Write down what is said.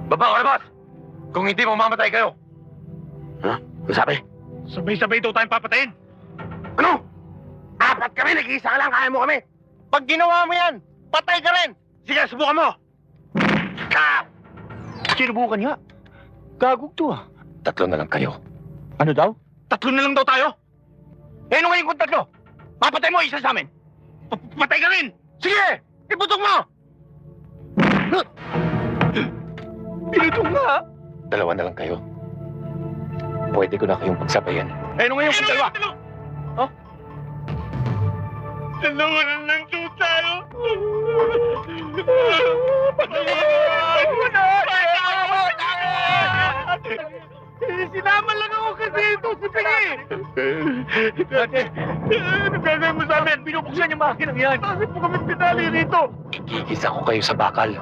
Baba ka na, boss! Kung hindi, mamamatay kayo. Ha? Ano sabi? Sabay-sabay daw tayong papatayin. Ano? Apat kami, nag-iisa ka lang, kaya mo kami. Pag ginawa mo yan, patay ka rin. Sige, subukan mo. Sinubukan nga. Gagog to ah. Tatlo na lang kayo. Ano daw? Tatlo na lang daw tayo? Eh, ano ngayon kung tatlo? Papatay mo isa sa amin. Patay ka rin! Sige! Iputok mo! Pinutong nga. Dalawa na lang kayo. Pwede ko na kayong pagsabayan. Eh, ano ngayon kung dalawa? Oh? Dalawa na lang daw tayo. Sinama lang ako kasi ito si Pingi. Ano gagawin mo sa amin? Pinupuksan yung makinang yan. Bakit po kami pinali rito? Igigisa ko kayo sa bakal.